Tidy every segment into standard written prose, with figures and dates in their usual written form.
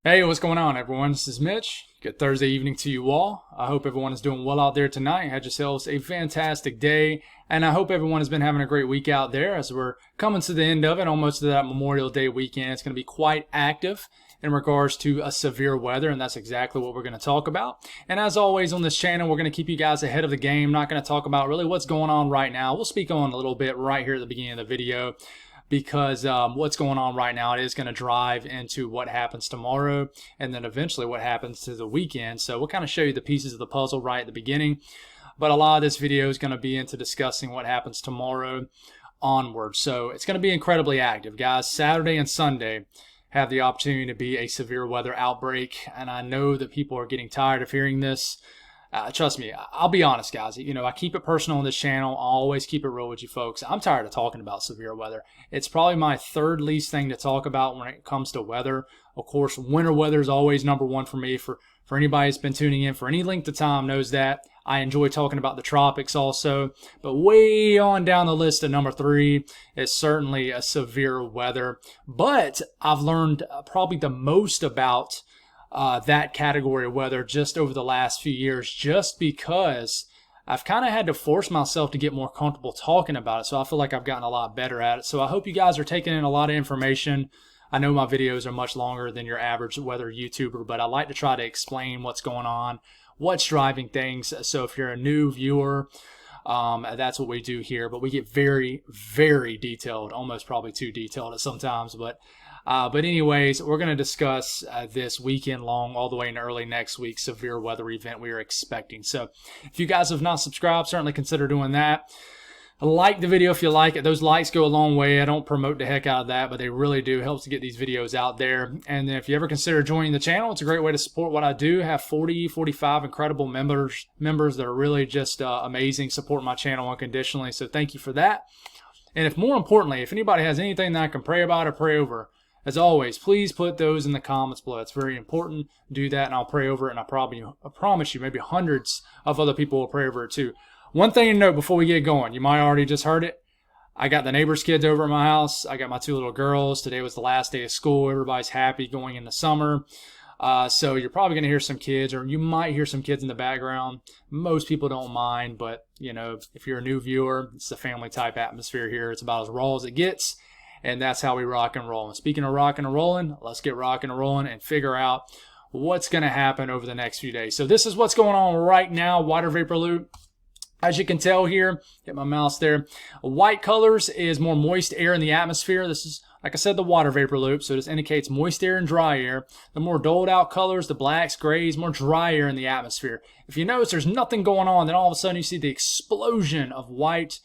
Hey, what's going on, everyone? This is Mitch. Good Thursday evening to you all. I hope everyone is doing well out there tonight. Had yourselves a fantastic day, and I hope everyone has been having a great week out there as we're coming to the end of it, almost to that Memorial Day weekend. It's going to be quite active in regards to severe weather, and that's exactly what we're going to talk about. And as always on this channel, we're going to keep you guys ahead of the game. Not going to talk about really what's going on right now. We'll speak on a little bit right here at the beginning of the video, because what's going on right now, it is going to drive into what happens tomorrow and then eventually what happens to the weekend. So we'll kind of show you the pieces of the puzzle right at the beginning. But a lot of this video is going to be into discussing what happens tomorrow onward. So it's going to be incredibly active, guys. Saturday and Sunday have the opportunity to be a severe weather outbreak. And I know that people are getting tired of hearing this. Trust me, I'll be honest, guys. You know, I keep it personal on this channel. I always keep it real with you folks. I'm tired of talking about severe weather. It's probably my third least thing to talk about when it comes to weather. Of course, winter weather is always number one for me. For anybody that's been tuning in for any length of time knows that. I enjoy talking about the tropics also. But way on down the list at number 3 is certainly a severe weather. But I've learned probably the most about that category of weather just over the last few years, just because I've kind of had to force myself to get more comfortable talking about it. So I feel like I've gotten a lot better at it. So I hope you guys are taking in a lot of information. I know my videos are much longer than your average weather YouTuber, but I like to try to explain what's going on, what's driving things. So if you're a new viewer, that's what we do here. But we get very, very detailed, almost probably too detailed at sometimes. But anyways, we're going to discuss this weekend long, all the way into early next week, severe weather event we are expecting. So if you guys have not subscribed, certainly consider doing that. Like the video if you like it. Those likes go a long way. I don't promote the heck out of that, but they really do help to get these videos out there. And if you ever consider joining the channel, it's a great way to support what I do. I have 45 incredible members that are really just amazing, support my channel unconditionally. So thank you for that. And if more importantly, if anybody has anything that I can pray about or pray over, as always, please put those in the comments below. It's very important. Do that, and I'll pray over it, and I promise you, maybe hundreds of other people will pray over it too. One thing to note before we get going, you might already just heard it. I got the neighbor's kids over at my house. I got my 2 little girls. Today was the last day of school. Everybody's happy going into summer. So you're probably going to hear some kids, or you might hear some kids in the background. Most people don't mind, but you know, if you're a new viewer, it's a family type atmosphere here. It's about as raw as it gets. And that's how we rock and roll. And speaking of rocking and rolling, let's get rocking and rolling and figure out what's going to happen over the next few days. So this is what's going on right now. Water vapor loop. As you can tell here, get my mouse there. White colors is more moist air in the atmosphere. This is, like I said, the water vapor loop. So this indicates moist air and dry air. The more doled out colors, the blacks, grays, more dry air in the atmosphere. If you notice there's nothing going on, then all of a sudden you see the explosion of white.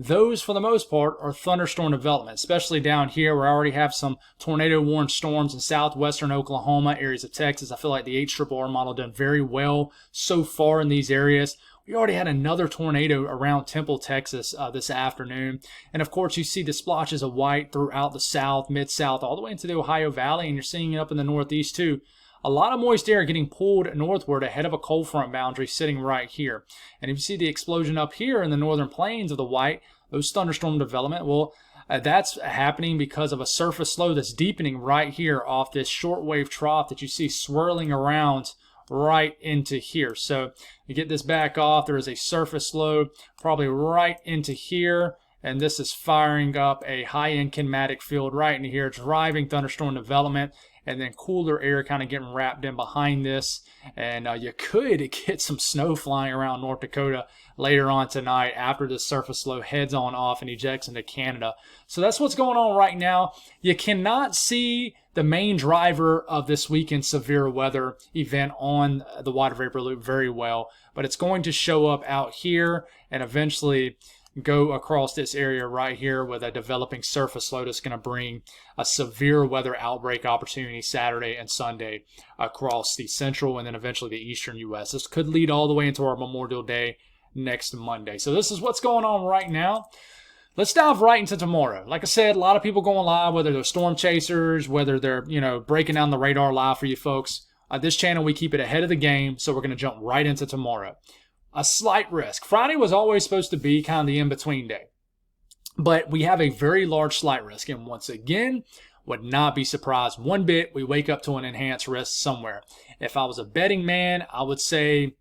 Those, for the most part, are thunderstorm development, especially down here where I already have some tornado-warned storms in southwestern Oklahoma, areas of Texas. I feel like the HRRR model done very well so far in these areas. We already had another tornado around Temple, Texas this afternoon. And, of course, you see the splotches of white throughout the south, mid-south, all the way into the Ohio Valley, and you're seeing it up in the northeast, too. A lot of moist air getting pulled northward ahead of a cold front boundary sitting right here. And if you see the explosion up here in the northern plains of the white, those thunderstorm development, well, that's happening because of a surface low that's deepening right here off this shortwave trough that you see swirling around right into here. So you get this back off, there is a surface low probably right into here. And this is firing up a high-end kinematic field right in here, driving thunderstorm development, and then cooler air kind of getting wrapped in behind this. And you could get some snow flying around North Dakota later on tonight after this surface low heads on off and ejects into Canada. So that's what's going on right now. You cannot see the main driver of this weekend's severe weather event on the water vapor loop very well, but it's going to show up out here and eventually go across this area right here with a developing surface low that's going to bring a severe weather outbreak opportunity Saturday and Sunday across the central and then eventually the eastern U.S. This could lead all the way into our Memorial Day next Monday. So this is what's going on right now. Let's dive right into tomorrow. Like I said, a lot of people going live, whether they're storm chasers, whether they're, breaking down the radar live for you folks. This channel, we keep it ahead of the game, so we're going to jump right into tomorrow. A slight risk. Friday was always supposed to be kind of the in-between day. But we have a very large slight risk. And once again, Would not be surprised one bit we wake up to an enhanced risk somewhere. If I was a betting man, I would say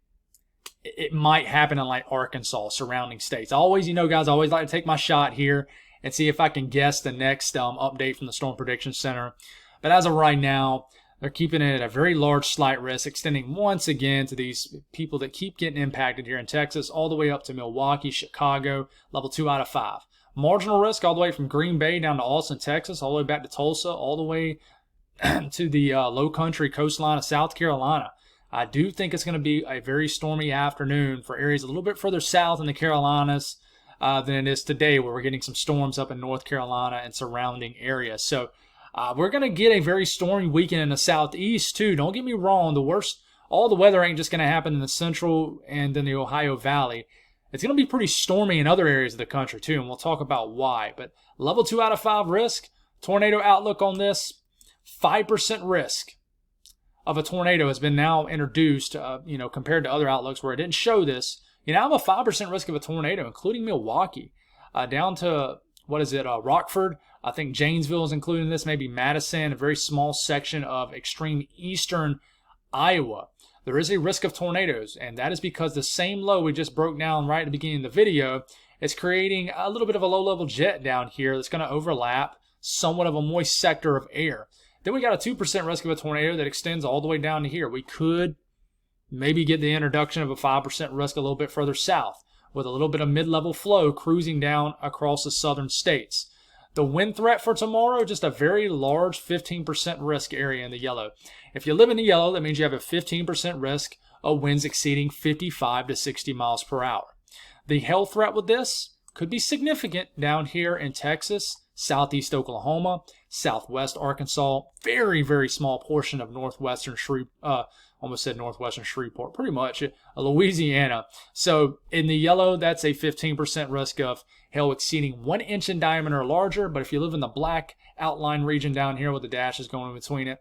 it might happen in like Arkansas, surrounding states. I always, guys, I always like to take my shot here and see if I can guess the next update from the Storm Prediction Center. But as of right now, they're keeping it at a very large slight risk, extending once again to these people that keep getting impacted here in Texas, all the way up to Milwaukee, Chicago, level 2 out of 5. Marginal risk all the way from Green Bay down to Austin, Texas, all the way back to Tulsa, all the way to the low country coastline of South Carolina. I do think it's going to be a very stormy afternoon for areas a little bit further south in the Carolinas than it is today, where we're getting some storms up in North Carolina and surrounding areas. So we're going to get a very stormy weekend in the southeast too. Don't get me wrong, all the weather ain't just going to happen in the central and then the Ohio Valley. It's going to be pretty stormy in other areas of the country too, and we'll talk about why. But level 2 out of 5 risk, tornado outlook on this, 5% risk of a tornado has been now introduced, compared to other outlooks where it didn't show this. I have a 5% risk of a tornado, including Milwaukee, down to, Rockford. I think Janesville is included in this, maybe Madison, a very small section of extreme eastern Iowa. There is a risk of tornadoes, and that is because the same low we just broke down right at the beginning of the video is creating a little bit of a low-level jet down here that's going to overlap somewhat of a moist sector of air. Then we got a 2% risk of a tornado that extends all the way down to here. We could maybe get the introduction of a 5% risk a little bit further south with a little bit of mid-level flow cruising down across the southern states. The wind threat for tomorrow, just a very large 15% risk area in the yellow. If you live in the yellow, that means you have a 15% risk of winds exceeding 55 to 60 miles per hour. The hail threat with this could be significant down here in Texas, southeast Oklahoma, southwest Arkansas, very, very small portion of northwestern Shreveport, pretty much, Louisiana. So in the yellow, that's a 15% risk of hail exceeding 1 inch in diameter or larger. But if you live in the black outline region down here with the dashes going in between it,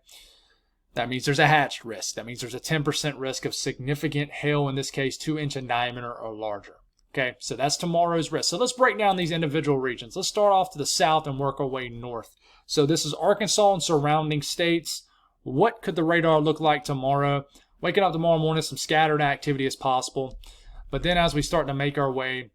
that means there's a hatched risk. That means there's a 10% risk of significant hail, in this case, 2 inch in diameter or larger. Okay, so that's tomorrow's risk. So let's break down these individual regions. Let's start off to the south and work our way north. So this is Arkansas and surrounding states. What could the radar look like tomorrow? Waking up tomorrow morning, some scattered activity as possible. But then as we start to make our way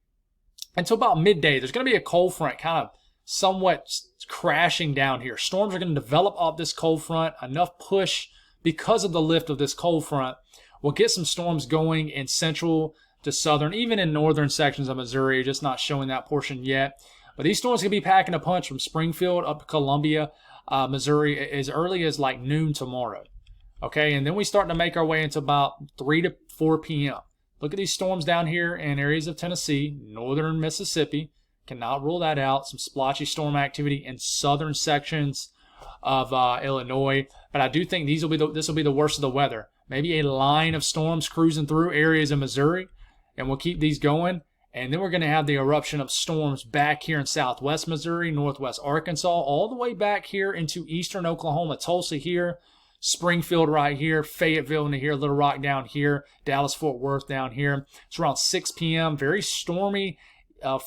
until about midday, there's going to be a cold front kind of somewhat crashing down here. Storms are going to develop off this cold front. Enough push because of the lift of this cold front. We'll get some storms going in central to southern, even in northern sections of Missouri, just not showing that portion yet. But these storms are going to be packing a punch from Springfield up to Columbia, Missouri, as early as like noon tomorrow. Okay, and then we start to make our way into about 3 to 4 p.m. Look at these storms down here in areas of Tennessee, northern Mississippi. Cannot rule that out. Some splotchy storm activity in southern sections of Illinois. But I do think this will be the worst of the weather. Maybe a line of storms cruising through areas of Missouri, and we'll keep these going. And then we're going to have the eruption of storms back here in southwest Missouri, northwest Arkansas, all the way back here into eastern Oklahoma, Tulsa here, Springfield right here, Fayetteville into here, Little Rock down here, Dallas-Fort Worth down here. It's around 6 p.m., very stormy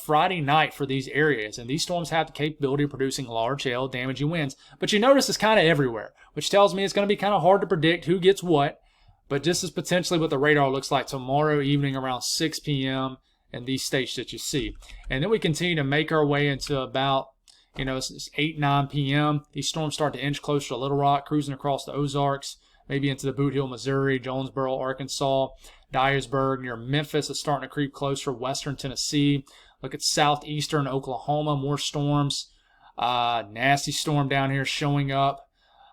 Friday night for these areas. And these storms have the capability of producing large hail, damaging winds. But you notice it's kind of everywhere, which tells me it's going to be kind of hard to predict who gets what. But this is potentially what the radar looks like tomorrow evening around 6 p.m. in these states that you see. And then we continue to make our way into about, it's 8, 9 p.m. These storms start to inch closer to Little Rock, cruising across the Ozarks, maybe into the Boot Hill, Missouri, Jonesboro, Arkansas, Dyersburg, near Memphis. It's starting to creep closer, western Tennessee. Look at southeastern Oklahoma, more storms. Nasty storm down here showing up.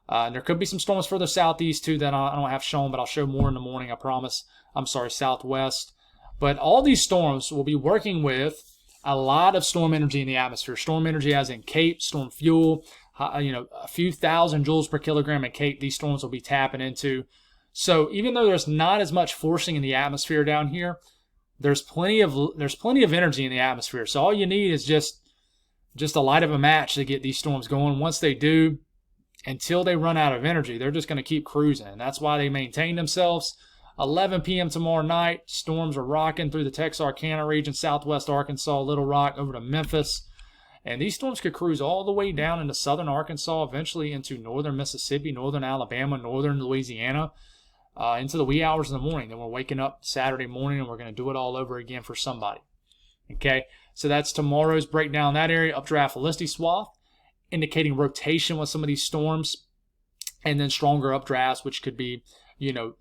And there could be some storms further southeast too that I don't have shown, but I'll show more in the morning, I promise. southwest. But all these storms will be working with a lot of storm energy in the atmosphere. Storm energy as in CAPE, storm fuel, a few thousand joules per kilogram in CAPE these storms will be tapping into. So even though there's not as much forcing in the atmosphere down here, there's plenty of energy in the atmosphere. So all you need is just a light of a match to get these storms going. Once they do, until they run out of energy, they're just going to keep cruising. And that's why they maintain themselves. 11 p.m. tomorrow night, storms are rocking through the Texarkana region, southwest Arkansas, Little Rock, over to Memphis. And these storms could cruise all the way down into southern Arkansas, eventually into northern Mississippi, northern Alabama, northern Louisiana, into the wee hours of the morning. Then we're waking up Saturday morning and we're going to do it all over again for somebody. Okay, so that's tomorrow's breakdown in that area. Updraft Felicity swath, indicating rotation with some of these storms, and then stronger updrafts, which could be,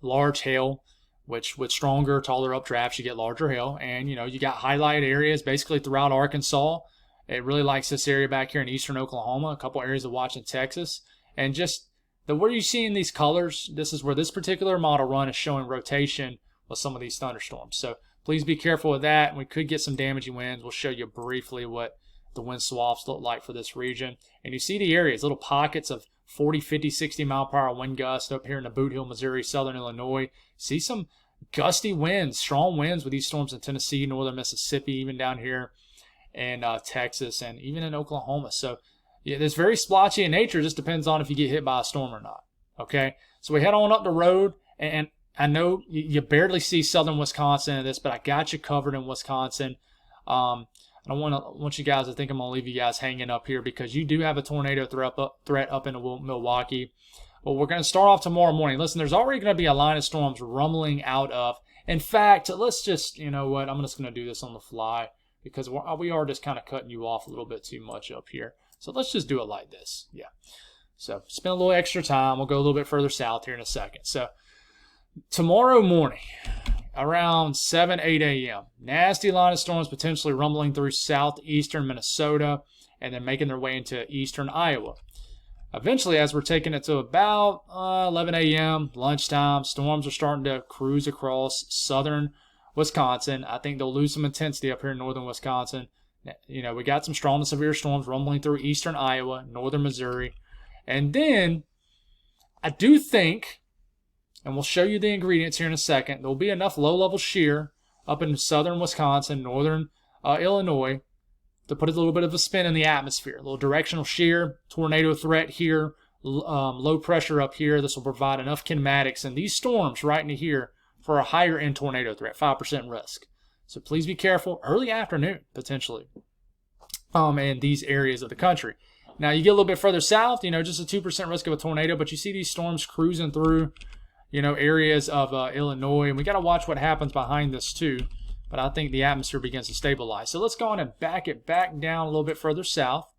large hail, which with stronger, taller updrafts, you get larger hail. And, you got highlighted areas basically throughout Arkansas. It really likes this area back here in eastern Oklahoma, a couple areas to watch in Texas. And just where you see in these colors, this is where this particular model run is showing rotation with some of these thunderstorms. So please be careful with that. We could get some damaging winds. We'll show you briefly what the wind swaths look like for this region. And you see the areas, little pockets of 40, 50, 60 mile per hour wind gusts up here in the Boot Hill, Missouri, southern Illinois. See some gusty winds, strong winds with these storms in Tennessee, northern Mississippi, even down here in Texas, and even in Oklahoma. So yeah, it's very splotchy in nature. It just depends on if you get hit by a storm or not. Okay, so we head on up the road, and I know you barely see southern Wisconsin in this, but I got you covered in Wisconsin. I don't want you guys to think I'm going to leave you guys hanging up here, because you do have a tornado threat up in Milwaukee. But we're going to start off tomorrow morning. Listen, there's already going to be a line of storms rumbling out of. In fact, let's just, I'm just going to do this on the fly, because we are just kind of cutting you off a little bit too much up here. So let's just do it like this. Yeah. So spend a little extra time. We'll go a little bit further south here in a second. So tomorrow morning, around 7, 8 a.m., nasty line of storms potentially rumbling through southeastern Minnesota and then making their way into eastern Iowa. Eventually, as we're taking it to about 11 a.m., lunchtime, storms are starting to cruise across southern Wisconsin. I think they'll lose some intensity up here in northern Wisconsin. We got some strong to severe storms rumbling through eastern Iowa, northern Missouri. And then I do think, and we'll show you the ingredients here in a second, there'll be enough low-level shear up in southern Wisconsin, northern Illinois, to put a little bit of a spin in the atmosphere. A little directional shear, tornado threat here, low pressure up here. This will provide enough kinematics in these storms right into here for a higher end tornado threat, 5% risk. So please be careful. Early afternoon, potentially, in these areas of the country. Now, you get a little bit further south, just a 2% risk of a tornado, but you see these storms cruising through, areas of Illinois. And we got to watch what happens behind this, too. But I think the atmosphere begins to stabilize. So let's go on and back it back down a little bit further south.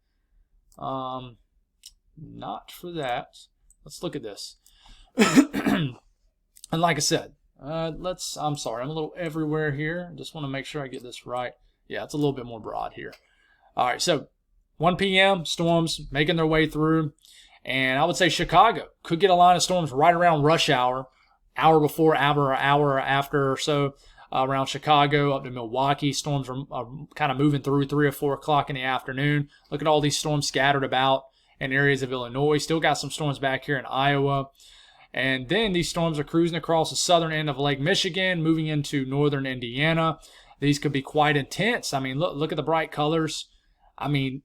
Not for that. Let's look at this. And like I said, I'm sorry, I'm a little everywhere here. Just want to make sure I get this right. Yeah, it's a little bit more broad here. All right, so 1 p.m., storms making their way through. And I would say Chicago could get a line of storms right around rush hour before, hour after or so. Around Chicago up to Milwaukee, storms are kind of moving through 3 or 4 o'clock in the afternoon. Look at all these storms scattered about in areas of Illinois. Still got some storms back here in Iowa. And then these storms are cruising across the southern end of Lake Michigan, moving into northern Indiana. These could be quite intense. I mean, look at the bright colors. I mean,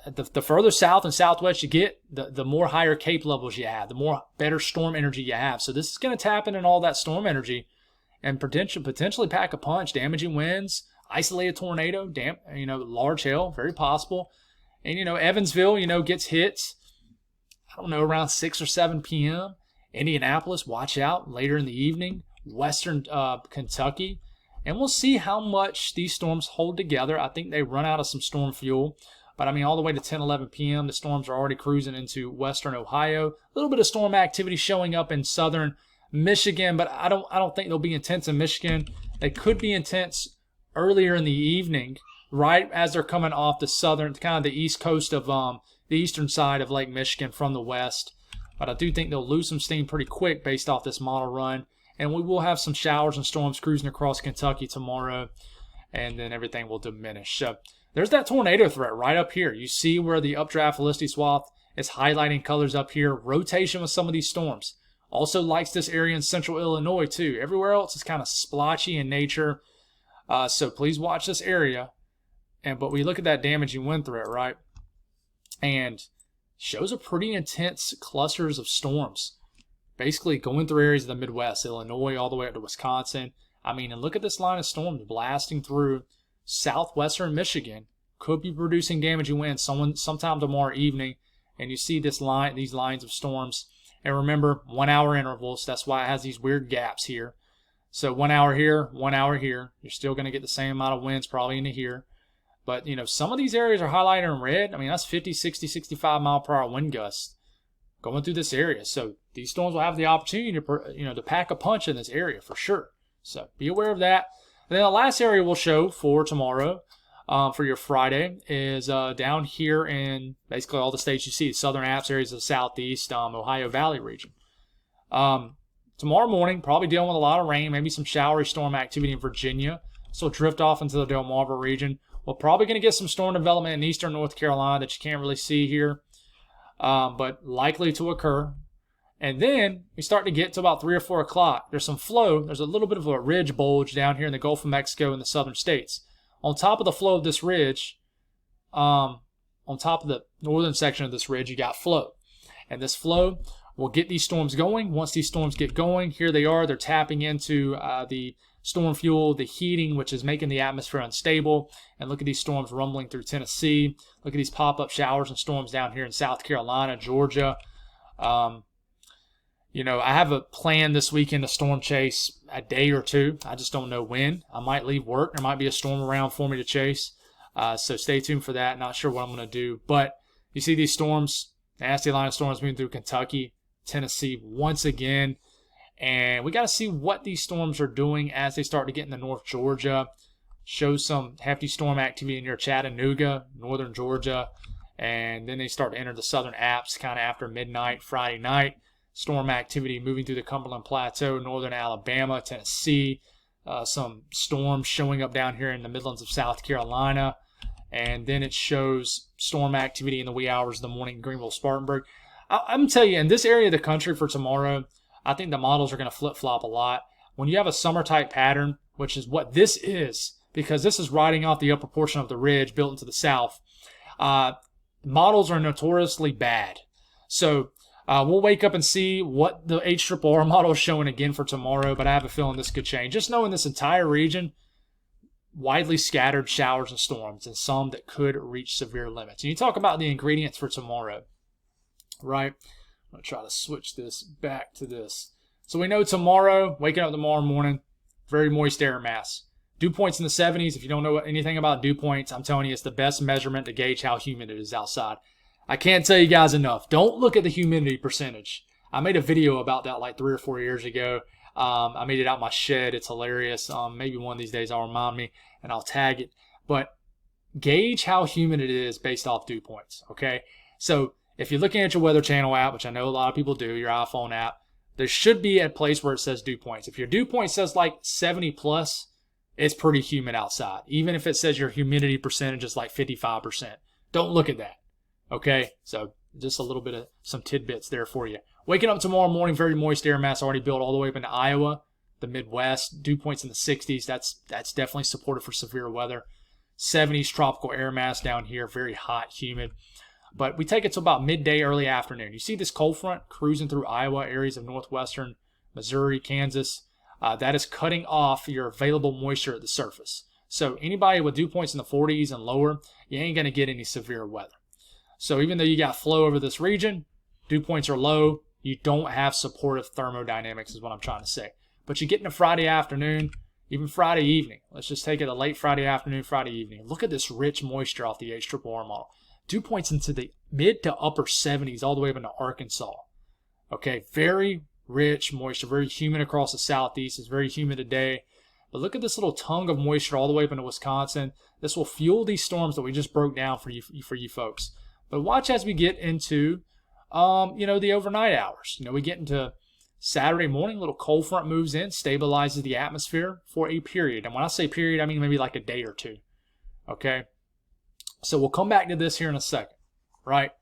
the further south and southwest you get, the more higher cape levels you have, the more better storm energy you have. So this is going to tap into all that storm energy and potentially pack a punch, damaging winds, isolated tornado, large hail, very possible. And, Evansville, gets hit, around 6 or 7 p.m. Indianapolis, watch out later in the evening. Western Kentucky. And we'll see how much these storms hold together. I think they run out of some storm fuel. But, all the way to 10, 11 p.m., the storms are already cruising into western Ohio. A little bit of storm activity showing up in southern Michigan, but I don't think they'll be intense in Michigan. They could be intense earlier in the evening, right as they're coming off the southern, kind of the east coast of the eastern side of Lake Michigan from the west. But I do think they'll lose some steam pretty quick based off this model run. And we will have some showers and storms cruising across Kentucky tomorrow, and then everything will diminish. So there's that tornado threat right up here. You see where the updraft Felicity swath is highlighting colors up here. Rotation with some of these storms. Also likes this area in central Illinois, too. Everywhere else is kind of splotchy in nature. So please watch this area. But we look at that damaging wind threat, right? And shows a pretty intense clusters of storms. Basically going through areas of the Midwest, Illinois, all the way up to Wisconsin. And look at this line of storms blasting through southwestern Michigan, could be producing damaging winds sometime tomorrow evening. And you see these lines of storms. And remember, 1 hour intervals. That's why it has these weird gaps here. So 1 hour here, 1 hour here. You're still going to get the same amount of winds probably into here. But, some of these areas are highlighted in red. I mean, that's 50, 60, 65 mile per hour wind gusts going through this area. So these storms will have the opportunity to, to pack a punch in this area for sure. So be aware of that. And then the last area we'll show for tomorrow, for your Friday, is down here in basically all the states you see, southern apps areas of the southeast, Ohio Valley region. Tomorrow morning, probably dealing with a lot of rain, maybe some showery storm activity in Virginia. So drift off into the Delmarva region. We're probably going to get some storm development in eastern North Carolina that you can't really see here, but likely to occur. And then we start to get to about 3 or 4 o'clock. There's some flow. There's a little bit of a ridge bulge down here in the Gulf of Mexico and the southern states. On top of the flow of this ridge, on top of the northern section of this ridge, you got flow. And this flow will get these storms going. Once these storms get going, here they are. They're tapping into the storm fuel, the heating, which is making the atmosphere unstable. And look at these storms rumbling through Tennessee. Look at these pop-up showers and storms down here in South Carolina, Georgia. I have a plan this weekend to storm chase a day or two. I just don't know when. I might leave work. There might be a storm around for me to chase. So stay tuned for that. Not sure what I'm going to do. But you see these storms, nasty line of storms moving through Kentucky, Tennessee once again. And we got to see what these storms are doing as they start to get into North Georgia. Show some hefty storm activity near Chattanooga, northern Georgia. And then they start to enter the southern apps kind of after midnight, Friday night. Storm activity moving through the Cumberland Plateau, northern Alabama, Tennessee. Some storms showing up down here in the Midlands of South Carolina. And then it shows storm activity in the wee hours of the morning in Greenville, Spartanburg. I'm going to tell you, in this area of the country for tomorrow, I think the models are going to flip-flop a lot. When you have a summer-type pattern, which is what this is, because this is riding off the upper portion of the ridge built into the south, models are notoriously bad. So we'll wake up and see what the HRRR model is showing again for tomorrow, but I have a feeling this could change. Just knowing this entire region, widely scattered showers and storms, and some that could reach severe limits. And you talk about the ingredients for tomorrow, right? I'm going to try to switch this back to this. So we know tomorrow, waking up tomorrow morning, very moist air mass. Dew points in the 70s. If you don't know anything about dew points, I'm telling you, it's the best measurement to gauge how humid it is outside. I can't tell you guys enough. Don't look at the humidity percentage. I made a video about that like 3 or 4 years ago. I made it out my shed. It's hilarious. Maybe one of these days I'll remind me and I'll tag it. But gauge how humid it is based off dew points, okay? So if you're looking at your Weather Channel app, which I know a lot of people do, your iPhone app, there should be a place where it says dew points. If your dew point says like 70 plus, it's pretty humid outside. Even if it says your humidity percentage is like 55%. Don't look at that, okay? So just a little bit of some tidbits there for you. Waking up tomorrow morning, very moist air mass already built all the way up into Iowa, the Midwest. Dew points in the 60s. That's definitely supported for severe weather. 70s tropical air mass down here, very hot, humid. But we take it to about midday, early afternoon. You see this cold front cruising through Iowa, areas of northwestern Missouri, Kansas. That is cutting off your available moisture at the surface. So anybody with dew points in the 40s and lower, you ain't going to get any severe weather. So even though you got flow over this region, dew points are low, you don't have supportive thermodynamics is what I'm trying to say. But you get into Friday afternoon, even Friday evening. Let's just take it a late Friday afternoon, Friday evening. Look at this rich moisture off the HRRR model. Dew points into the mid to upper 70s all the way up into Arkansas. Okay, very rich moisture, very humid across the southeast. It's very humid today. But look at this little tongue of moisture all the way up into Wisconsin. This will fuel these storms that we just broke down for you folks. But watch as we get into, the overnight hours. We get into Saturday morning, a little cold front moves in, stabilizes the atmosphere for a period. And when I say period, I mean maybe like a day or two. Okay? So we'll come back to this here in a second, right?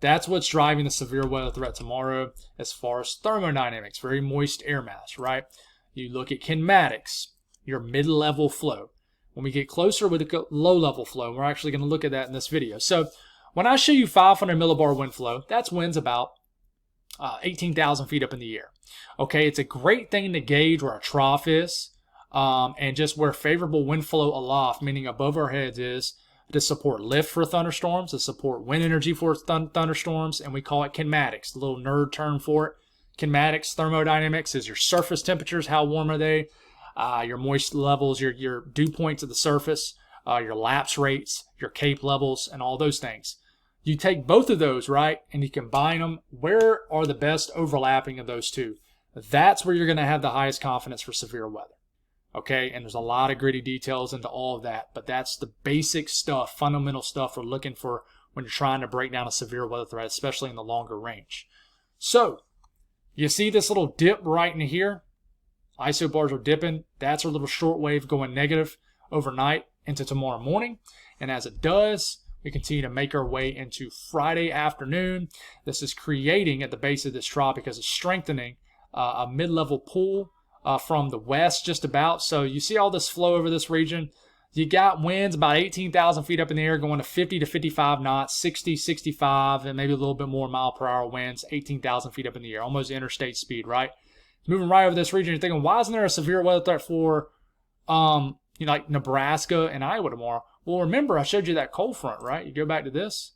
That's what's driving the severe weather threat tomorrow as far as thermodynamics, very moist air mass, right? You look at kinematics, your mid-level flow. When we get closer with the low-level flow, we're actually going to look at that in this video. So when I show you 500 millibar wind flow, that's winds about 18,000 feet up in the air. Okay, it's a great thing to gauge where a trough is and just where favorable wind flow aloft, meaning above our heads, is to support lift for thunderstorms, to support wind energy for thunderstorms, and we call it kinematics, the little nerd term for it. Kinematics, thermodynamics is your surface temperatures, how warm are they, your moist levels, your dew point to the surface, your lapse rates, your CAPE levels, and all those things. You take both of those, right, and you combine them. Where are the best overlapping of those two? That's where you're going to have the highest confidence for severe weather. Okay, and there's a lot of gritty details into all of that, but that's the basic stuff, fundamental stuff we're looking for when you're trying to break down a severe weather threat, especially in the longer range. So, you see this little dip right in here? Isobars are dipping. That's our little short wave going negative overnight into tomorrow morning. And as it does, we continue to make our way into Friday afternoon. This is creating at the base of this trough because it's strengthening a mid-level pull from the west just about. So you see all this flow over this region. You got winds about 18,000 feet up in the air going to 50 to 55 knots, 60, 65, and maybe a little bit more mile per hour winds, 18,000 feet up in the air, almost interstate speed, right? Moving right over this region, you're thinking, why isn't there a severe weather threat for like Nebraska and Iowa tomorrow? Well, remember, I showed you that cold front, right? You go back to this.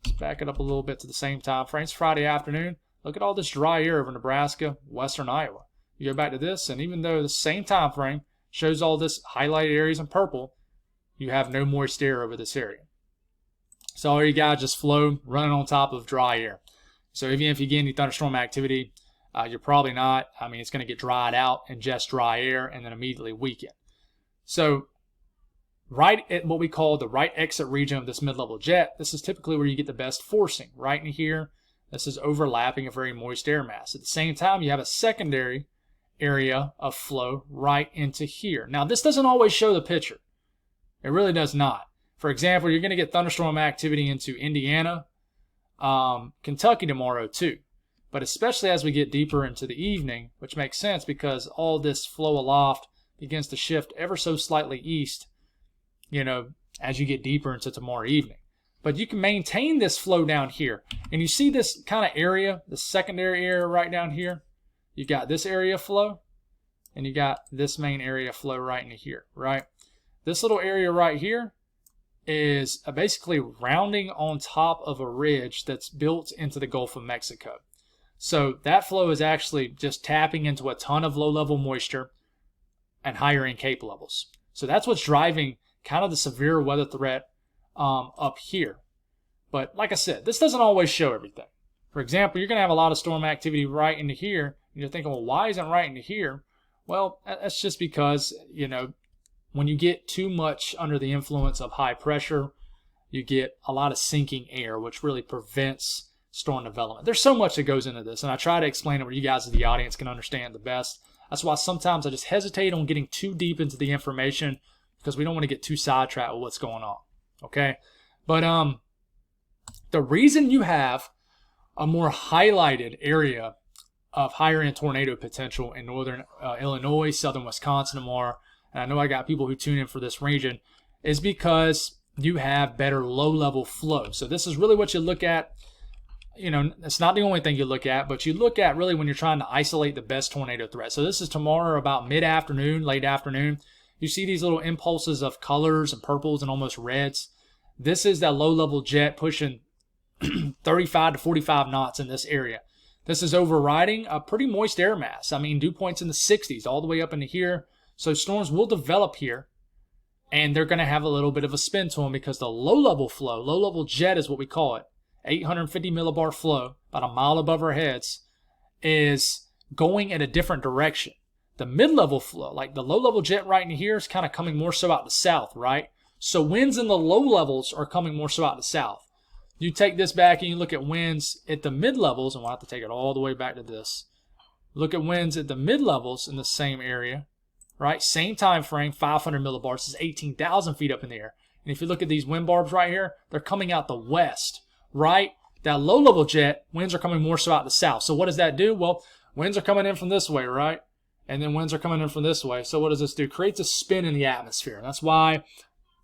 Let's back it up a little bit to the same time frame. It's Friday afternoon. Look at all this dry air over Nebraska, western Iowa. You go back to this, and even though the same time frame shows all this highlighted areas in purple, you have no moist air over this area. So all you got is just flow running on top of dry air. So even if you get any thunderstorm activity, you're probably not. I mean, it's going to get dried out and just dry air and then immediately weaken. So right at what we call the right exit region of this mid-level jet, this is typically where you get the best forcing. Right in here, this is overlapping a very moist air mass. At the same time, you have a secondary area of flow right into here. Now, this doesn't always show the picture. It really does not. For example, you're going to get thunderstorm activity into Indiana, Kentucky tomorrow too. But especially as we get deeper into the evening, which makes sense because all this flow aloft begins to shift ever so slightly east, as you get deeper into tomorrow evening. But you can maintain this flow down here. And you see this kind of area, the secondary area right down here? You got this area flow, and you got this main area flow right into here, right? This little area right here is basically rounding on top of a ridge that's built into the Gulf of Mexico. So that flow is actually just tapping into a ton of low-level moisture and higher in CAPE levels. So that's what's driving kind of the severe weather threat up here. But like I said, this doesn't always show everything. For example, you're going to have a lot of storm activity right into here. And you're thinking, well, why isn't it right into here? Well, that's just because, when you get too much under the influence of high pressure, you get a lot of sinking air, which really prevents storm development. There's so much that goes into this, and I try to explain it where you guys as the audience can understand the best. That's why sometimes I just hesitate on getting too deep into the information because we don't want to get too sidetracked with what's going on. Okay? But the reason you have a more highlighted area of higher end tornado potential in northern Illinois, southern Wisconsin tomorrow, and I know I got people who tune in for this region, is because you have better low-level flow. So this is really what you look at. It's not the only thing you look at, but you look at really when you're trying to isolate the best tornado threat. So this is tomorrow about mid-afternoon, late afternoon. You see these little impulses of colors and purples and almost reds. This is that low-level jet pushing 35 to 45 knots in this area. This is overriding a pretty moist air mass. I mean, dew points in the 60s all the way up into here. So storms will develop here, and they're going to have a little bit of a spin to them because the low-level flow, low-level jet is what we call it, 850 millibar flow, about a mile above our heads, is going in a different direction. The mid-level flow, like the low-level jet right in here, is kind of coming more so out the south, right? So winds in the low levels are coming more so out the south. You take this back and you look at winds at the mid-levels, and we'll have to take it all the way back to this. Look at winds at the mid-levels in the same area, right? Same time frame, 500 millibars. This is 18,000 feet up in the air. And if you look at these wind barbs right here, they're coming out the west, right? That low-level jet, winds are coming more so out the south. So what does that do? Well, winds are coming in from this way, right? And then winds are coming in from this way. So what does this do? It creates a spin in the atmosphere. And that's why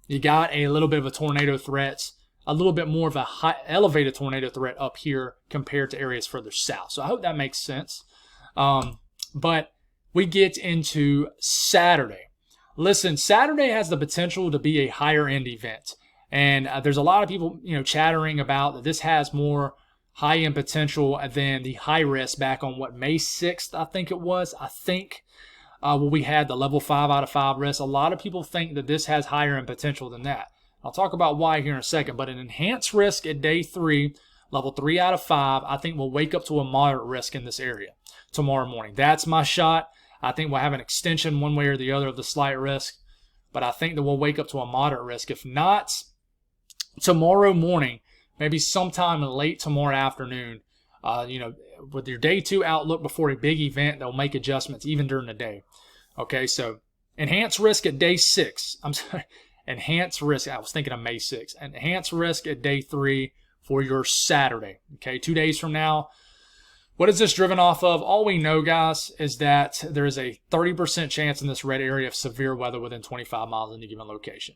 you got a little bit of a tornado threat, a little bit more of a high, elevated tornado threat up here compared to areas further south. So I hope that makes sense. But we get into Saturday. Listen, Saturday has the potential to be a higher end event. And there's a lot of people, chattering about that this has more high end potential than the high risk back on May 6th, I think it was. Where we had the level 5 out of 5 risk. A lot of people think that this has higher end potential than that. I'll talk about why here in a second, but an enhanced risk at day 3, level 3 out of 5, I think we'll wake up to a moderate risk in this area tomorrow morning. That's my shot. I think we'll have an extension one way or the other of the slight risk, but I think that we'll wake up to a moderate risk. If not, tomorrow morning, maybe sometime late tomorrow afternoon, with your day 2 outlook before a big event, they'll make adjustments even during the day. Okay, so enhanced risk at day 6. I'm sorry. Enhanced risk, I was thinking of May 6th. Enhanced risk at day 3 for your Saturday. Okay, 2 days from now. What is this driven off of? All we know, guys, is that there is a 30% chance in this red area of severe weather within 25 miles of any given location.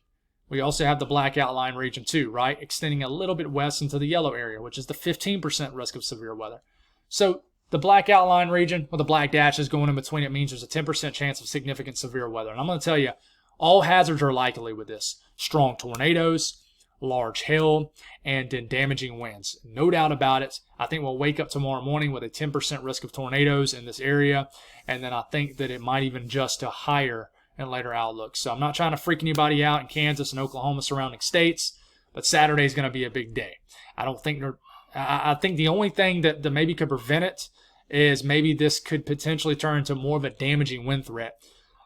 We also have the black outline region too, right? Extending a little bit west into the yellow area, which is the 15% risk of severe weather. So the black outline region with the black dashes going in between, it means there's a 10% chance of significant severe weather. And I'm going to tell you, all hazards are likely with this. Strong tornadoes, large hail, and then damaging winds. No doubt about it. I think we'll wake up tomorrow morning with a 10% risk of tornadoes in this area. And then I think that it might even adjust to higher in later outlooks. So I'm not trying to freak anybody out in Kansas and Oklahoma surrounding states, but Saturday is going to be a big day. I think the only thing that maybe could prevent it is maybe this could potentially turn into more of a damaging wind threat.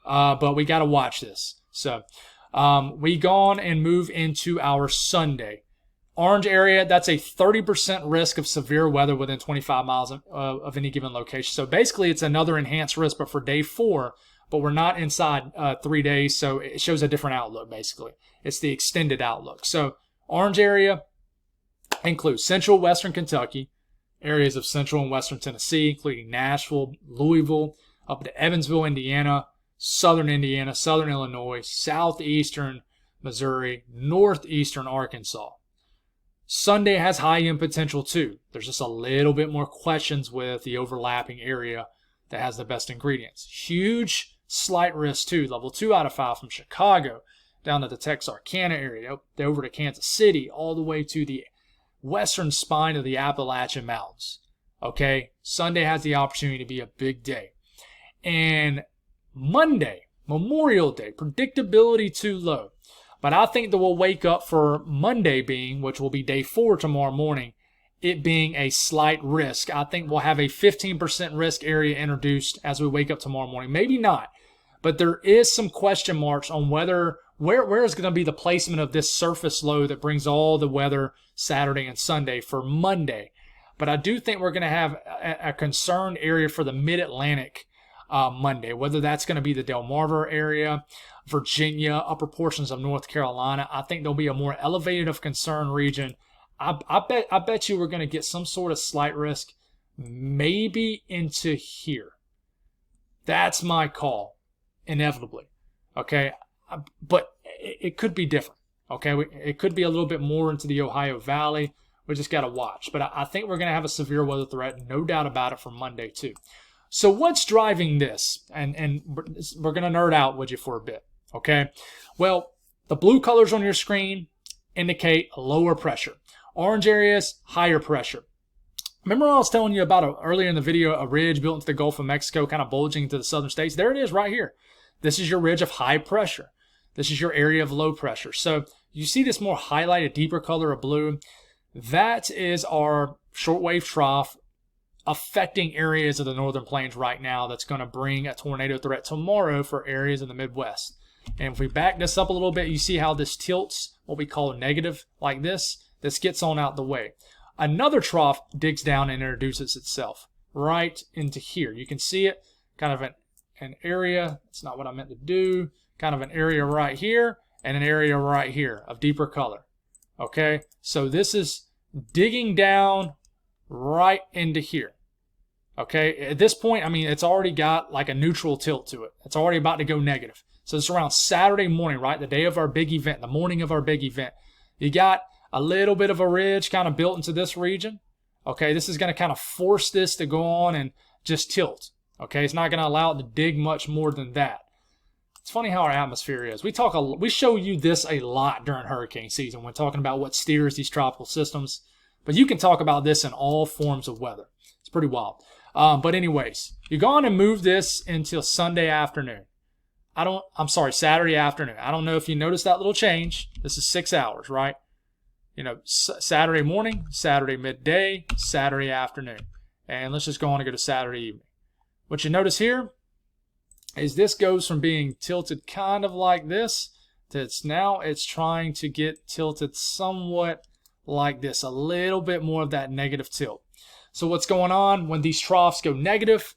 But we got to watch this. So we go on and move into our Sunday. Orange area, that's a 30% risk of severe weather within 25 miles of any given location. So basically it's another enhanced risk, but for day 4, but we're not inside 3 days, so it shows a different outlook basically. It's the extended outlook. So orange area includes central western Kentucky, areas of central and western Tennessee, including Nashville, Louisville, up to Evansville, Indiana, southern Illinois, southeastern Missouri, northeastern Arkansas. Sunday has high end potential too. There's just a little bit more questions with the overlapping area that has the best ingredients. Huge slight risk too. Level 2 out of 5 from Chicago down to the Texarkana area, over to Kansas City, all the way to the western spine of the Appalachian Mountains. Okay, Sunday has the opportunity to be a big day. And Monday, Memorial Day, predictability too low. But I think that we'll wake up for Monday being, which will be day 4 tomorrow morning, it being a slight risk. I think we'll have a 15% risk area introduced as we wake up tomorrow morning. Maybe not, but there is some question marks on where is going to be the placement of this surface low that brings all the weather Saturday and Sunday for Monday. But I do think we're going to have a concerned area for the mid-Atlantic Monday, whether that's going to be the Delmarva area, Virginia, upper portions of North Carolina. I think there'll be a more elevated of concern region. I bet you we're going to get some sort of slight risk, maybe into here. That's my call, inevitably. Okay, but it could be different. Okay, it could be a little bit more into the Ohio Valley. We just got to watch. But I think we're going to have a severe weather threat, no doubt about it, for Monday too. So what's driving this? And we're going to nerd out with you for a bit. Okay, well, the blue colors on your screen indicate lower pressure. Orange areas, higher pressure. Remember I was telling you about earlier in the video, a ridge built into the Gulf of Mexico, kind of bulging into the southern states? There it is right here. This is your ridge of high pressure. This is your area of low pressure. So you see this more highlighted, deeper color of blue. That is our shortwave trough affecting areas of the northern plains right now that's going to bring a tornado threat tomorrow for areas in the Midwest. And if we back this up a little bit, you see how this tilts, what we call negative, like this. This gets on out the way. Another trough digs down and introduces itself right into here. You can see it, kind of an area. It's not what I meant to do. Kind of an area right here and an area right here of deeper color. Okay, so this is digging down right into here. Okay, at this point, I mean, it's already got like a neutral tilt to it. It's already about to go negative. So it's around Saturday morning, right? The day of our big event, the morning of our big event. You got a little bit of a ridge kind of built into this region. Okay, this is going to kind of force this to go on and just tilt. Okay, it's not going to allow it to dig much more than that. It's funny how our atmosphere is. We show you this a lot during hurricane season when talking about what steers these tropical systems. But you can talk about this in all forms of weather. It's pretty wild. But anyways, you go on and move this until Sunday afternoon. Saturday afternoon. I don't know if you noticed that little change. This is 6 hours, right? Saturday morning, Saturday midday, Saturday afternoon. And let's just go on and go to Saturday evening. What you notice here is this goes from being tilted kind of like this to it's trying to get tilted somewhat like this, a little bit more of that negative tilt. So what's going on when these troughs go negative,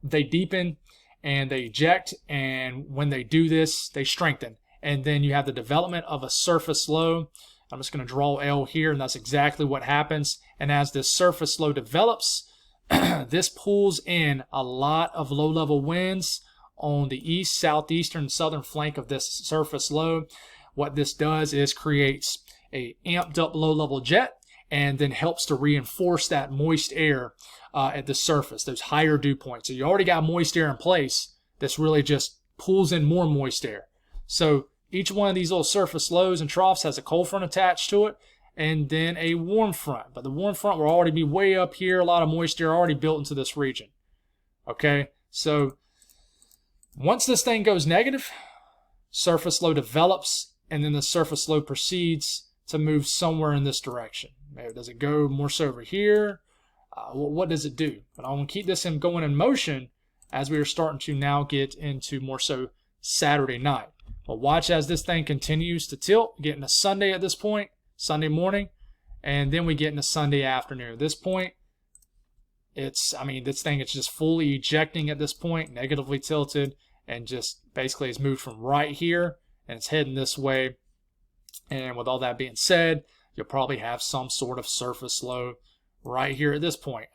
they deepen and they eject, and when they do this, they strengthen. And then you have the development of a surface low. I'm just going to draw L here, and that's exactly what happens. And as this surface low develops, this pulls in a lot of low-level winds on the east, southeastern, southern flank of this surface low. What this does is creates a amped up low-level jet and then helps to reinforce that moist air at the surface, those higher dew points. So you already got moist air in place. This really just pulls in more moist air. So each one of these little surface lows and troughs has a cold front attached to it and then a warm front. But the warm front will already be way up here. A lot of moisture already built into this region. Okay, so once this thing goes negative, surface low develops, and then the surface low proceeds to move somewhere in this direction. Maybe does it go more so over here? What does it do? But I want to keep this going in motion as we are starting to now get into more so Saturday night. But watch as this thing continues to tilt, get into Sunday at this point, Sunday morning, and then we get into Sunday afternoon. At this point, this thing is just fully ejecting at this point, negatively tilted, and just basically has moved from right here, and it's heading this way. And with all that being said, you'll probably have some sort of surface low right here at this point.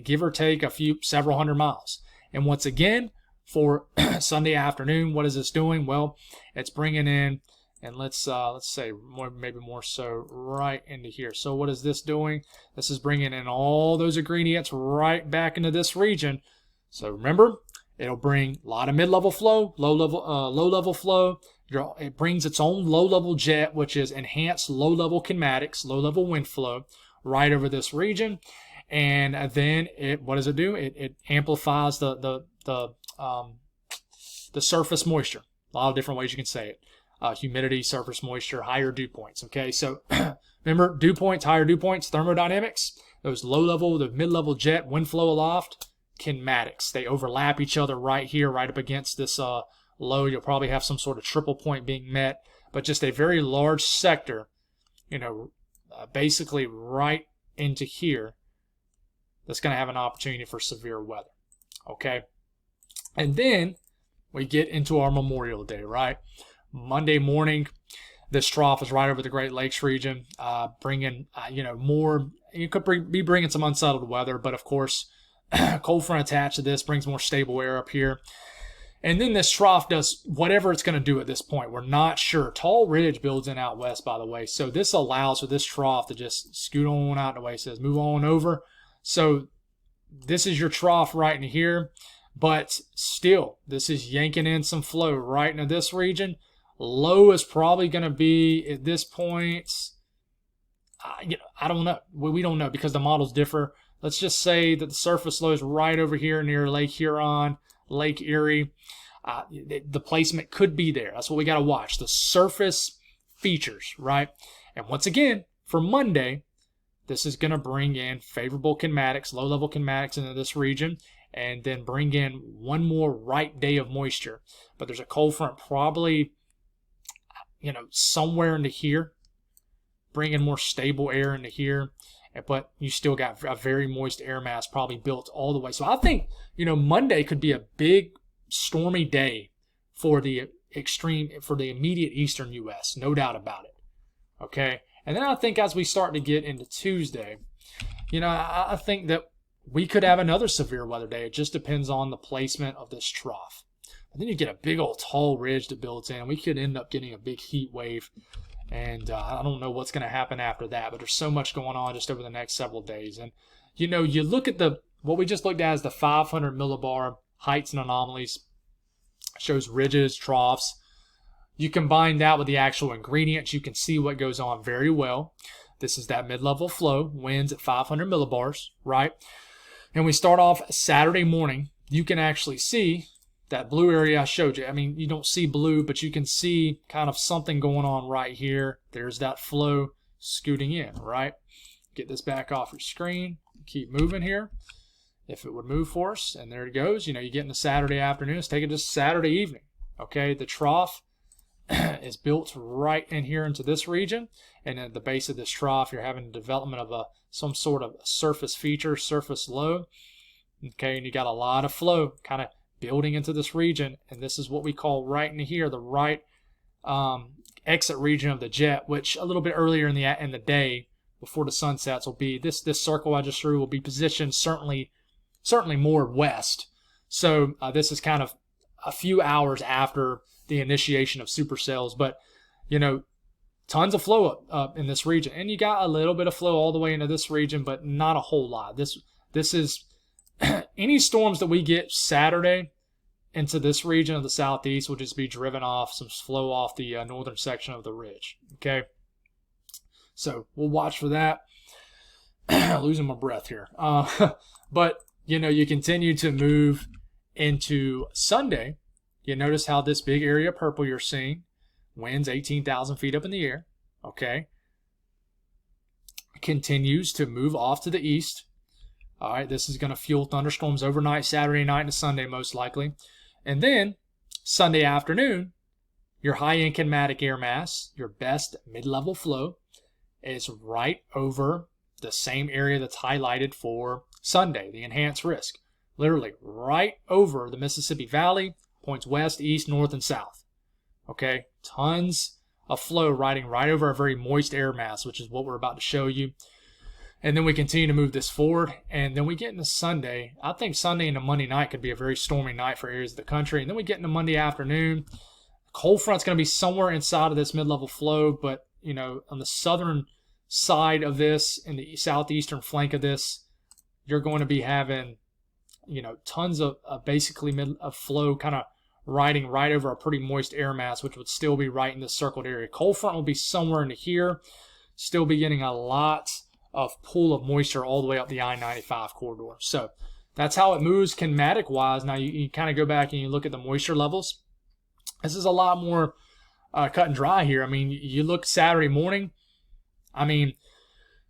Give or take several hundred miles. And once again, for Sunday afternoon, what is this doing? Well, it's bringing in, and let's say maybe more so right into here. So what is this doing? This is bringing in all those ingredients right back into this region. So remember, it'll bring a lot of mid-level flow, low-level flow. It brings its own low-level jet, which is enhanced low-level kinematics, low-level wind flow, right over this region. And then what does it do? It amplifies the surface moisture. A lot of different ways you can say it. Humidity, surface moisture, higher dew points. Okay, so remember, dew points, higher dew points, thermodynamics, those low-level, the mid-level jet, wind flow aloft, kinematics. They overlap each other right here, right up against this low. You'll probably have some sort of triple point being met, but just a very large sector, basically right into here, that's going to have an opportunity for severe weather. Okay, and then we get into our Memorial Day, right? Monday morning, this trough is right over the Great Lakes region, bringing, more. You could be bringing some unsettled weather, but of course, cold front attached to this brings more stable air up here. And then this trough does whatever it's going to do at this point. We're not sure. Tall ridge builds in out west, by the way. So this allows for this trough to just scoot on out the way. It says move on over. So this is your trough right in here. But still, this is yanking in some flow right into this region. Low is probably going to be at this point. I don't know. We don't know because the models differ. Let's just say that the surface low is right over here near Lake Huron, Lake Erie. The placement could be there. That's what we got to watch. The surface features, right? And once again, for Monday, this is going to bring in favorable kinematics, low-level kinematics into this region, and then bring in one more right day of moisture. But there's a cold front probably, somewhere into here, bringing more stable air into here. But you still got a very moist air mass probably built all the way. So I think, Monday could be a big stormy day for the immediate eastern U.S. No doubt about it. Okay. And then I think as we start to get into Tuesday, I think that we could have another severe weather day. It just depends on the placement of this trough. And then you get a bbig old tall ridge that builds in. We could end up getting a big heat wave. And I don't know what's going to happen after that, but there's so much going on just over the next several days. And, you look at what we just looked at as the 500 millibar heights and anomalies. shows ridges, troughs. You combine that with the actual ingredients, you can see what goes on very well. This is that mid-level flow, winds at 500 millibars, right? And we start off Saturday morning. You can actually see that blue area I showed you. I mean, you don't see blue, but you can see kind of something going on right here. There's that flow scooting in, right? Get this back off your screen. Keep moving here. If it would move for us, and there it goes. You know, you get into Saturday afternoon. Let's take it to Saturday evening. Okay, the trough is built right in here into this region, and at the base of this trough, you're having development of some sort of surface feature, surface low. Okay, and you got a lot of flow kind of building into this region, and this is what we call right in here, the right exit region of the jet, which a little bit earlier in the day, before the sun sets, will be this circle I just drew will be positioned certainly more west. So this is kind of a few hours after the initiation of supercells, but you know, tons of flow up in this region, and you got a little bit of flow all the way into this region, but not a whole lot. This is any storms that we get Saturday into this region of the southeast will just be driven off, some flow off the northern section of the ridge. Okay, so we'll watch for that. Losing my breath here, but you know, you continue to move into Sunday. You notice how this big area of purple you're seeing, winds 18,000 feet up in the air, okay, continues to move off to the east. All right, this is going to fuel thunderstorms overnight, Saturday night and Sunday most likely. And then Sunday afternoon, your high kinematic air mass, your best mid-level flow, is right over the same area that's highlighted for Sunday, the enhanced risk. Literally right over the Mississippi Valley, points west, east, north, and south. Okay, tons of flow riding right over a very moist air mass, which is what we're about to show you. And then we continue to move this forward, and then we get into Sunday. I think Sunday into Monday night could be a very stormy night for areas of the country. And then we get into Monday afternoon. Cold front's going to be somewhere inside of this mid-level flow, but you know, on the southern side of this and the southeastern flank of this, you're going to be having, you know, tons of basically of flow kind of riding right over a pretty moist air mass, which would still be right in this circled area. Cold front will be somewhere into here, still be getting a lot of pool of moisture all the way up the I-95 corridor. So that's how it moves kinematic wise. Now you kind of go back and you look at the moisture levels. This is a lot more cut and dry here. I mean, you look Saturday morning. I mean,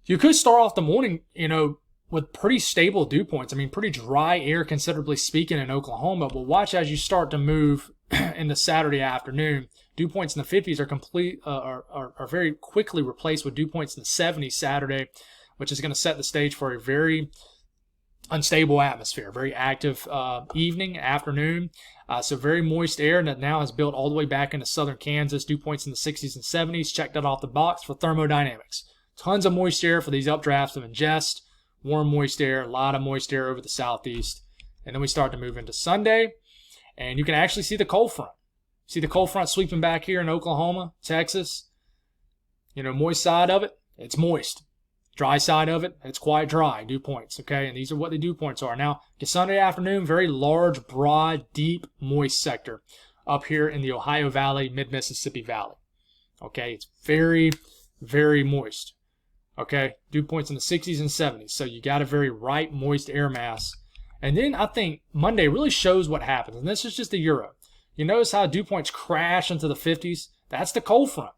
you could start off the morning, you know, with pretty stable dew points. I mean, pretty dry air, considerably speaking, in Oklahoma. But watch as you start to move in the Saturday afternoon. Dew points in the 50s are very quickly replaced with dew points in the 70s Saturday, which is going to set the stage for a very unstable atmosphere, very active evening, afternoon. So very moist air that now has built all the way back into southern Kansas. Dew points in the 60s and 70s. Check that off the box for thermodynamics. Tons of moist air for these updrafts of ingest. Warm, moist air, a lot of moist air over the southeast. And then we start to move into Sunday, and you can actually see the cold front. See the cold front sweeping back here in Oklahoma, Texas. You know, moist side of it, it's moist. Dry side of it, it's quite dry, dew points, okay? And these are what the dew points are. Now, Sunday afternoon, very large, broad, deep, moist sector up here in the Ohio Valley, mid-Mississippi Valley. Okay, it's very, very moist. Okay, dew points in the 60s and 70s. So you got a very right, moist air mass. And then I think Monday really shows what happens. And this is just the Euro. You notice how dew points crash into the 50s? That's the cold front.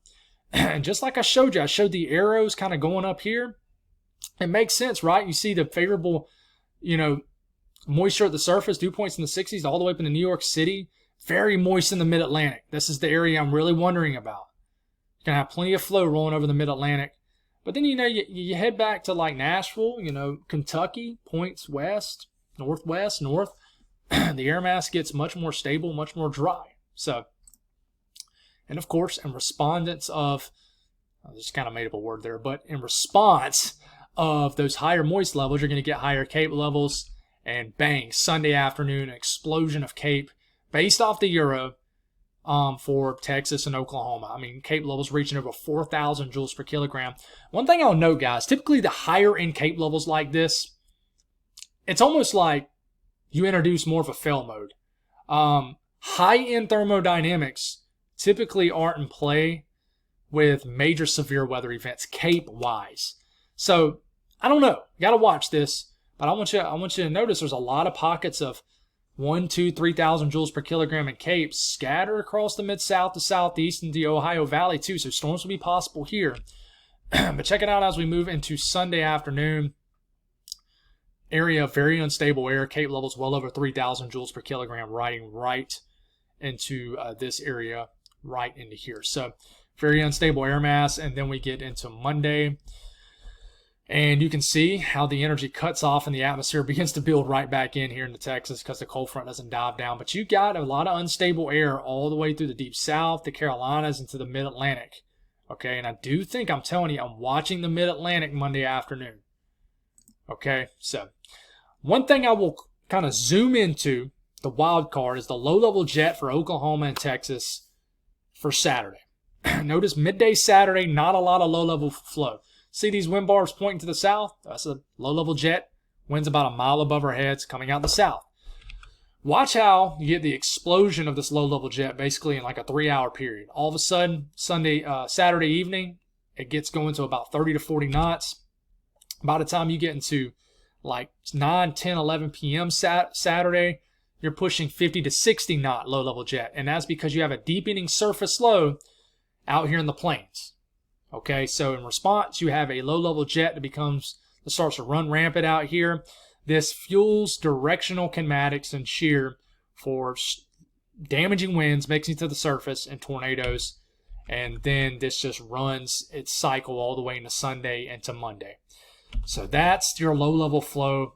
And just like I showed you, I showed the arrows kind of going up here. It makes sense, right? You see the favorable, you know, moisture at the surface, dew points in the 60s all the way up into New York City. Very moist in the mid-Atlantic. This is the area I'm really wondering about. You're going to have plenty of flow rolling over the mid-Atlantic. But then, you know, you head back to like Nashville, you know, Kentucky, points west, northwest, north. The air mass gets much more stable, much more dry. So, and of course, in respondents of, I just kind of made up a word there, but in response of those higher moist levels, you're going to get higher CAPE levels, and bang, Sunday afternoon, an explosion of CAPE based off the Euro for Texas and Oklahoma. I mean, CAPE levels reaching over 4,000 joules per kilogram. One thing I'll note, guys, typically the higher end CAPE levels like this, it's almost like you introduce more of a fail mode. high-end thermodynamics typically aren't in play with major severe weather events, Cape-wise. So, I don't know. You got to watch this. But I want you to notice there's a lot of pockets of 1, 2, 3,000 joules per kilogram in Capes scattered across the Mid-South, the Southeast, and the Ohio Valley, too. So storms will be possible here. But check it out as we move into Sunday afternoon. Area of very unstable air. Cape levels well over 3,000 joules per kilogram, riding right into this area, right into here. So very unstable air mass. And then we get into Monday. And you can see how the energy cuts off and the atmosphere begins to build right back in here into Texas because the cold front doesn't dive down. But you got a lot of unstable air all the way through the deep south, the Carolinas, and to the mid-Atlantic. Okay, and I do think, I'm telling you, I'm watching the mid-Atlantic Monday afternoon. Okay, so one thing I will kind of zoom into, the wild card, is the low-level jet for Oklahoma and Texas for Saturday. Notice midday Saturday, not a lot of low-level flow. See these wind bars pointing to the south? That's a low-level jet. Wind's about a mile above our heads coming out the south. Watch how you get the explosion of this low-level jet basically in like a 3-hour period. All of a sudden, Saturday evening, it gets going to about 30 to 40 knots. By the time you get into like 9, 10, 11 p.m. Saturday, you're pushing 50 to 60 knot low-level jet. And that's because you have a deepening surface low out here in the plains. Okay, so in response, you have a low-level jet that starts to run rampant out here. This fuels directional kinematics and shear for damaging winds, mixing to the surface, and tornadoes. And then this just runs its cycle all the way into Sunday into Monday. So that's your low-level flow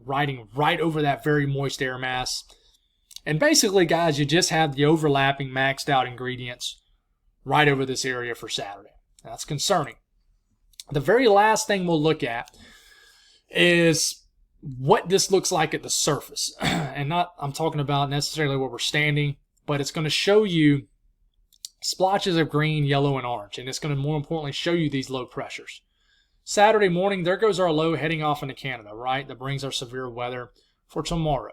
riding right over that very moist air mass. And basically, guys, you just have the overlapping maxed out ingredients right over this area for Saturday. That's concerning. The very last thing we'll look at is what this looks like at the surface. And I'm talking about necessarily where we're standing, but it's going to show you splotches of green, yellow, and orange. And it's going to more importantly show you these low pressures. Saturday morning, there goes our low heading off into Canada, right? That brings our severe weather for tomorrow.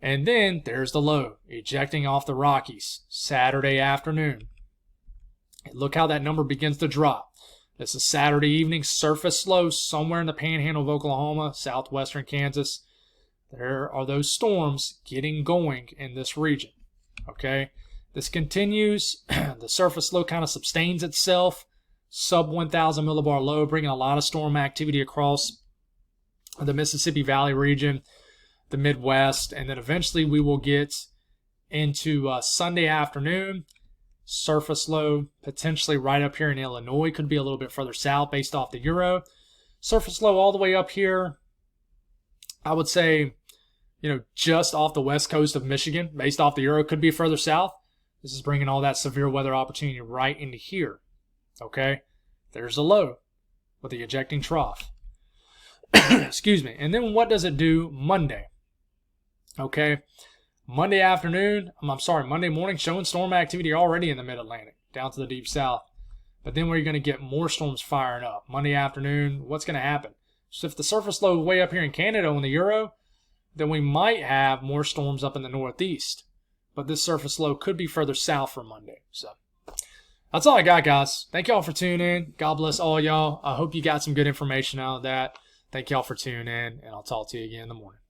And then there's the low ejecting off the Rockies Saturday afternoon. Look how that number begins to drop. This is Saturday evening, surface low somewhere in the panhandle of Oklahoma, southwestern Kansas. There are those storms getting going in this region. Okay, this continues. The surface low kind of sustains itself. Sub 1,000 millibar low, bringing a lot of storm activity across the Mississippi Valley region, the Midwest, and then eventually we will get into Sunday afternoon. Surface low potentially right up here in Illinois, could be a little bit further south based off the Euro. Surface low all the way up here, I would say, just off the west coast of Michigan, based off the Euro, could be further south. This is bringing all that severe weather opportunity right into here. Okay, there's the low with the ejecting trough. Excuse me. And then what does it do Monday? Okay. Monday morning, showing storm activity already in the mid-Atlantic, down to the deep south. But then we're going to get more storms firing up. Monday afternoon, what's going to happen? So if the surface low way up here in Canada on the Euro, then we might have more storms up in the northeast. But this surface low could be further south for Monday. So that's all I got, guys. Thank y'all for tuning in. God bless all y'all. I hope you got some good information out of that. Thank y'all for tuning in, and I'll talk to you again in the morning.